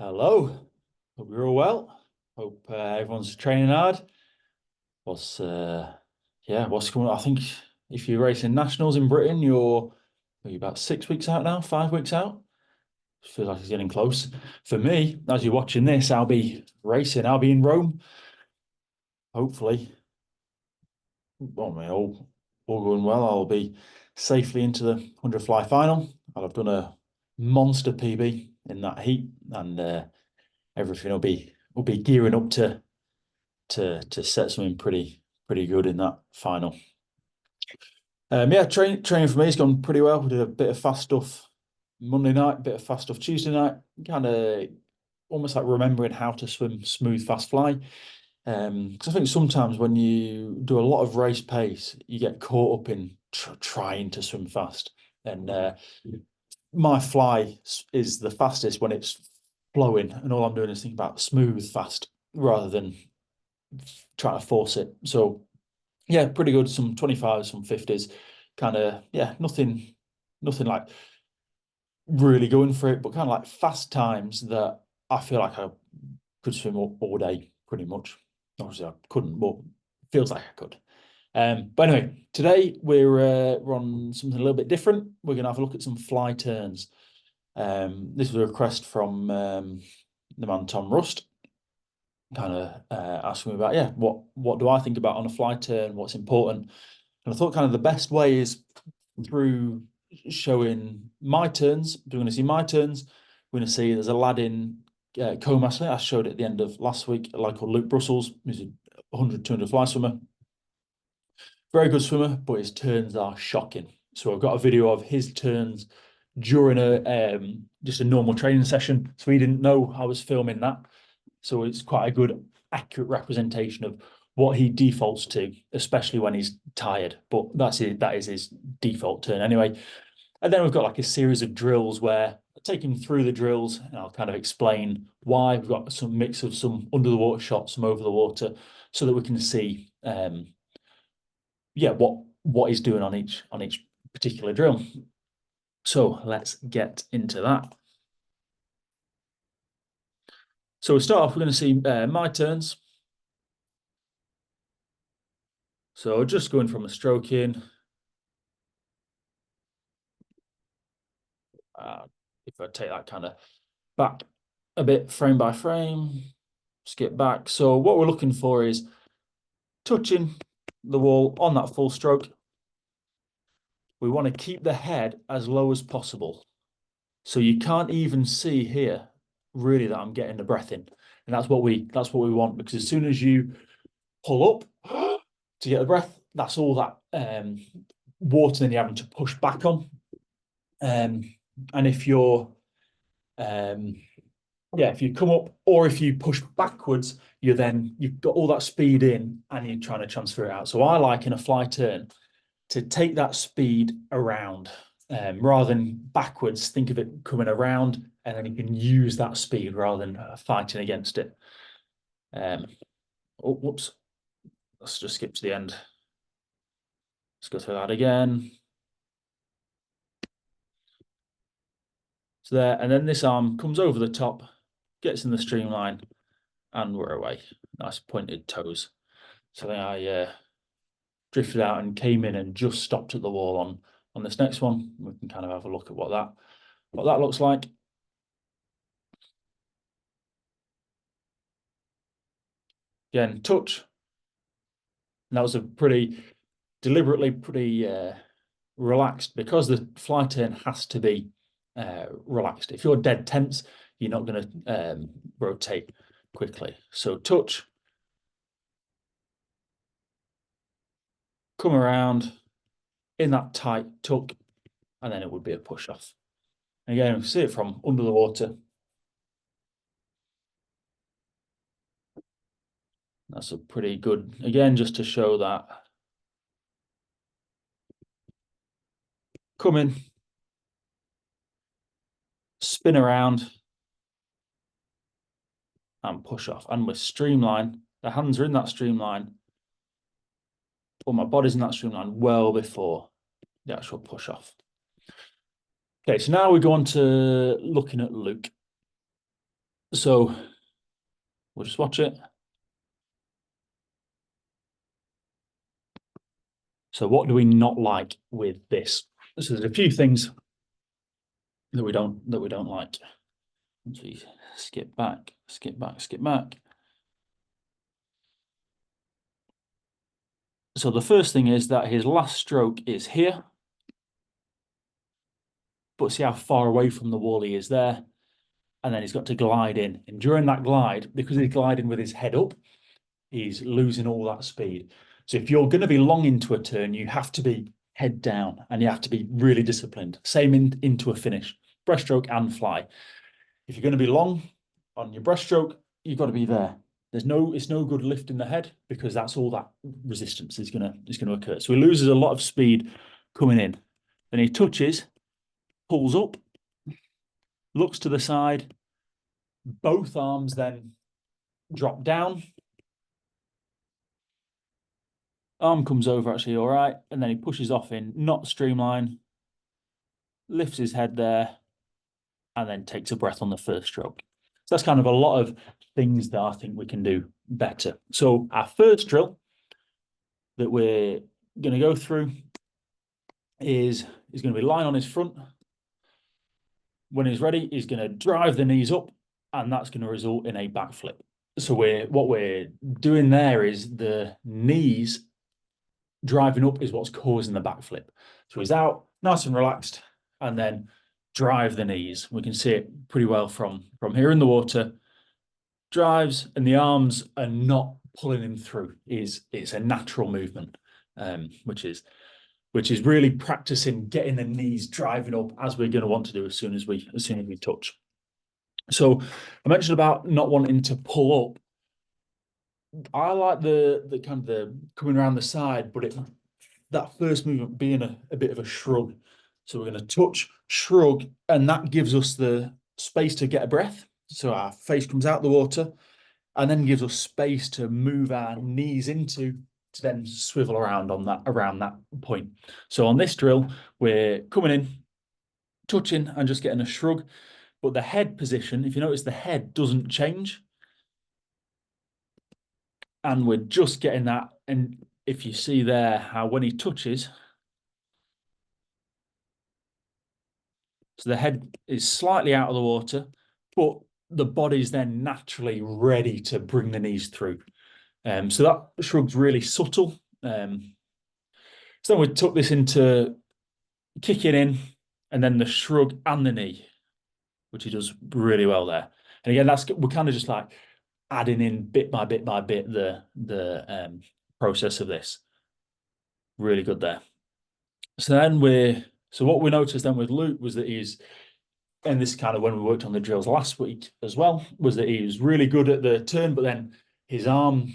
Hello, hope you're all well. Hope everyone's training hard. What's what's going on? I think if you're racing nationals in Britain, you're about 6 weeks out now, 5 weeks out. Feels like it's getting close. For me, as you're watching this, I'll be racing. I'll be in Rome. Hopefully, well, all going well. I'll be safely into the 100 fly final. I'll have done a monster PB in that heat, and everything will be gearing up to set something pretty good in that final. Training for me has gone pretty well. We did a bit of fast stuff Monday night, a bit of fast stuff Tuesday night. Kind of almost like remembering how to swim smooth fast fly. Because I think sometimes when you do a lot of race pace, you get caught up in trying to swim fast. And my fly is the fastest when it's flowing, and all I'm doing is thinking about smooth fast rather than trying to force it. So yeah, pretty good. Some 25s, some 50s, kind of, yeah, nothing like really going for it, but kind of like fast times that I feel like I could swim all day pretty much. Obviously I couldn't, but feels like I could. But anyway, today we're on something a little bit different. We're gonna have a look at some fly turns. This was a request from the man Tom Rust, kind of asking me about, yeah, what do I think about on a fly turn, what's important. And I thought kind of the best way is through showing my turns. We're going to see my turns. We're going to see there's a lad in Comasley. I showed it at the end of last week, a lad called Luke Brussels, who's a 100, 200 fly swimmer. Very good swimmer, but his turns are shocking. So I've got a video of his turns during a just a normal training session. So he didn't know I was filming that. So it's quite a good, accurate representation of what he defaults to, especially when he's tired. But that's it. That is his default turn anyway. And then we've got like a series of drills where I take him through the drills and I'll kind of explain why. We've got some mix of some under the water shots, some over the water, so that we can see what he's doing on each particular drill. So let's get into that. So we start off, we're going to see my turns. So just going from a stroke in. If I take that kind of back a bit frame by frame, skip back. So what we're looking for is touching the wall on that full stroke. We want to keep the head as low as possible. So you can't even see here really that I'm getting the breath in. And that's what we want, because as soon as you pull up to get the breath, that's all that water then you're having to push back on. And if you're if you come up or if you push backwards, you've got all that speed in and you're trying to transfer it out. So I like in a fly turn to take that speed around rather than backwards. Think of it coming around, and then you can use that speed rather than fighting against it. Oh, whoops. Let's just skip to the end. Let's go through that again. So there, and then this arm comes over the top, gets in the streamline, and we're away. Nice pointed toes. So then I drifted out and came in and just stopped at the wall on this next one. We can kind of have a look at what that looks like. Again, touch. And that was a pretty deliberately pretty relaxed, because the fly turn has to be relaxed. If you're dead tense, you're not going to rotate quickly. So touch, come around in that tight tuck, and then it would be a push off. Again, we see it from under the water. That's a pretty good, again, just to show that. Come in, spin around, and push off. And with streamline, the hands are in that streamline, or my body's in that streamline well before the actual push off. Okay, so now we go on to looking at Luke. So we'll just watch it. So what do we not like with this? So there's a few things that we don't like. Once we skip back. So the first thing is that his last stroke is here. But see how far away from the wall he is there. And then he's got to glide in. And during that glide, because he's gliding with his head up, he's losing all that speed. So if you're going to be long into a turn, you have to be head down and you have to be really disciplined. Same into a finish, breaststroke and fly. If you're going to be long on your breaststroke, you've got to be there. It's no good lifting the head because that's all that resistance is going to occur. So he loses a lot of speed coming in. Then he touches, pulls up, looks to the side, both arms then drop down. Arm comes over actually all right, and then he pushes off in not streamline, lifts his head there, and then takes a breath on the first stroke. So that's kind of a lot of things that I think we can do better. So our first drill that we're going to go through is going to be lying on his front. When he's ready, he's going to drive the knees up, and that's going to result in a backflip. So what we're doing there is the knees driving up is what's causing the backflip. So he's out, nice and relaxed, and then drive the knees. We can see it pretty well from here in the water. Drives, and the arms are not pulling him through. It's a natural movement, which is really practicing getting the knees driving up as we're going to want to do as soon as we touch. So I mentioned about not wanting to pull up. I like the kind of the coming around the side, but that first movement being a bit of a shrug. So we're going to touch, shrug, and that gives us the space to get a breath. So our face comes out the water, and then gives us space to move our knees into to then swivel around around that point. So on this drill, we're coming in, touching, and just getting a shrug. But the head position, if you notice, the head doesn't change. And we're just getting that. And if you see there how when he touches, so the head is slightly out of the water, but the body's then naturally ready to bring the knees through. So that shrug's really subtle. So then we took this into kicking in, and then the shrug and the knee, which he does really well there. And again, we're kind of just like adding in bit by bit by bit the process of this. Really good there. So what we noticed then with Luke was that and this kind of when we worked on the drills last week as well, was that he was really good at the turn, but then his arm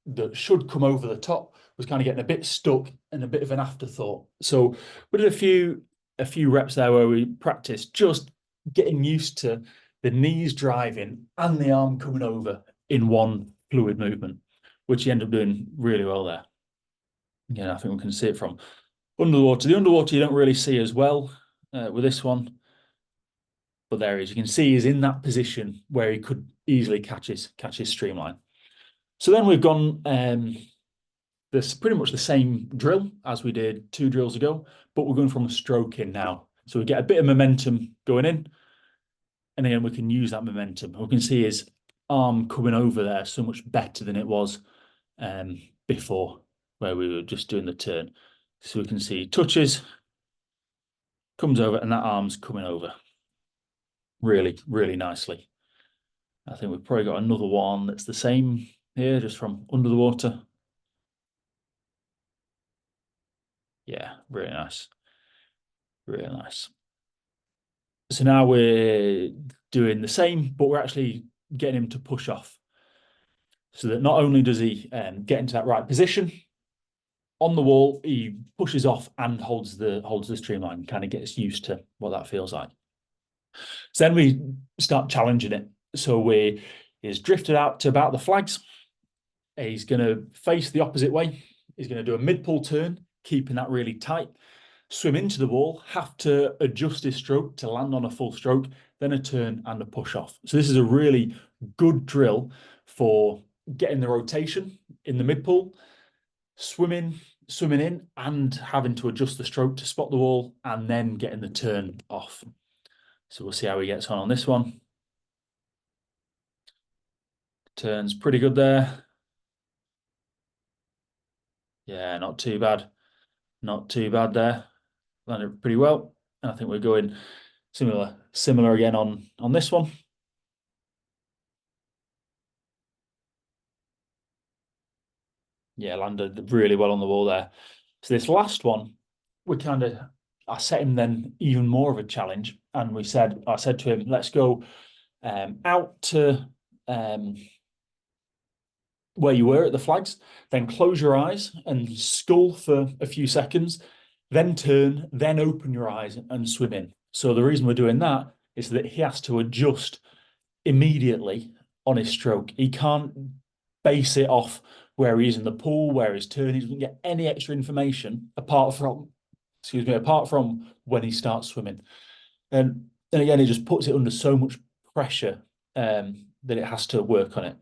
that should come over the top was kind of getting a bit stuck and a bit of an afterthought. So we did a few reps there where we practiced just getting used to the knees driving and the arm coming over in one fluid movement, which he ended up doing really well there. Again, I think we can see it from under the water. The underwater you don't really see as well with this one, but there he is. You can see he's in that position where he could easily catch his streamline. So then we've gone this pretty much the same drill as we did 2 drills ago, but we're going from a stroke in now. So we get a bit of momentum going in, and again, we can use that momentum. We can see his arm coming over there so much better than it was before, where we were just doing the turn. So we can see he touches, comes over, and that arm's coming over really, really nicely. I think we've probably got another one that's the same here, just from under the water. Yeah, really nice. Really nice. So now we're doing the same, but we're actually getting him to push off. So that not only does he get into that right position, on the wall, he pushes off and holds the streamline, kind of gets used to what that feels like. So then we start challenging it. So he's drifted out to about the flags. He's going to face the opposite way. He's going to do a mid-pull turn, keeping that really tight. swim into the wall, have to adjust his stroke to land on a full stroke, then a turn and a push off. So this is a really good drill for getting the rotation in the mid pool, swimming in and having to adjust the stroke to spot the wall and then getting the turn off. So we'll see how he gets on this one. Turns pretty good there. Yeah, not too bad. Not too bad there. Landed pretty well. And I think we're going similar again on this one. Yeah, landed really well on the wall there. So this last one, I set him then even more of a challenge. And I said to him, let's go out to where you were at the flags, then close your eyes and scull for a few seconds, then turn, then open your eyes and swim in. So the reason we're doing that is that he has to adjust immediately on his stroke. He can't base it off where he's in the pool, where he's turning. He doesn't get any extra information apart from when he starts swimming. And again, he just puts it under so much pressure that it has to work on it.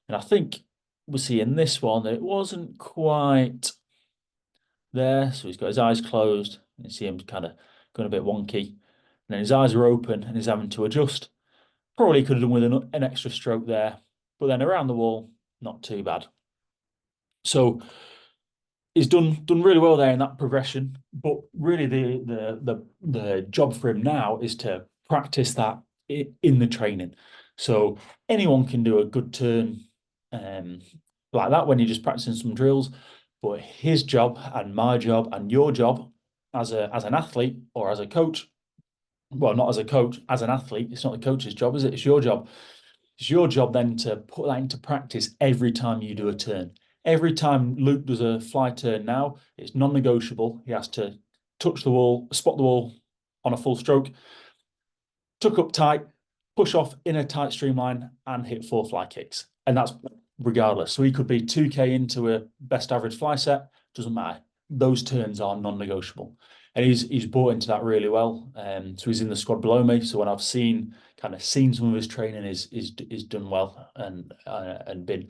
And I think we'll see in this one that it wasn't quite there. So he's got his eyes closed. You see him kind of going a bit wonky. And then his eyes are open and he's having to adjust. Probably could have done with an extra stroke there. But then around the wall, not too bad. So he's done really well there in that progression. But really the job for him now is to practice that in the training. So anyone can do a good turn like that when you're just practicing some drills. But his job and my job and your job as an athlete or as a coach, well, not as a coach, as an athlete, it's not the coach's job, is it? It's your job. It's your job then to put that into practice every time you do a turn. Every time Luke does a fly turn now, it's non-negotiable. He has to touch the wall, spot the wall on a full stroke, tuck up tight, push off in a tight streamline, and hit 4 fly kicks. And that's regardless. So he could be 2K into a best average fly set, doesn't matter. Those turns are non-negotiable. And he's bought into that really well. So he's in the squad below me. So when I've seen some of his training, is done well and been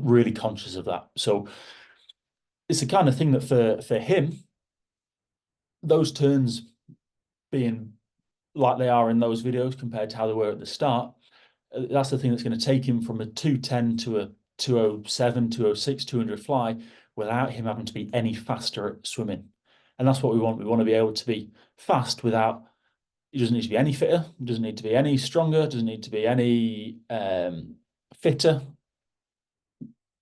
really conscious of that. So it's the kind of thing that for him, those turns being like they are in those videos compared to how they were at the start, that's the thing that's going to take him from a 210 to a 207, 206, 200 fly without him having to be any faster at swimming. And that's what we want. We want to be able to be fast without, he doesn't need to be any fitter, doesn't need to be any stronger, doesn't need to be any fitter.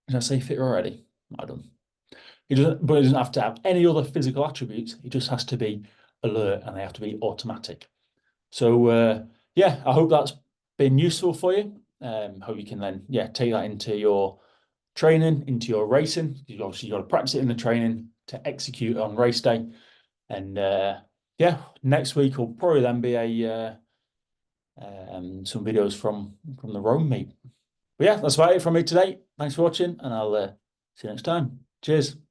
Did I say fitter already? I don't. He doesn't, but he doesn't have to have any other physical attributes. He just has to be alert and they have to be automatic. So yeah, I hope that's been useful for you. Hope you can then take that into your training, into your racing. You obviously got to practice it in the training to execute on race day. And next week will probably then be some videos from the Rome meet. But yeah, that's about it from me today. Thanks for watching, and I'll see you next time. Cheers.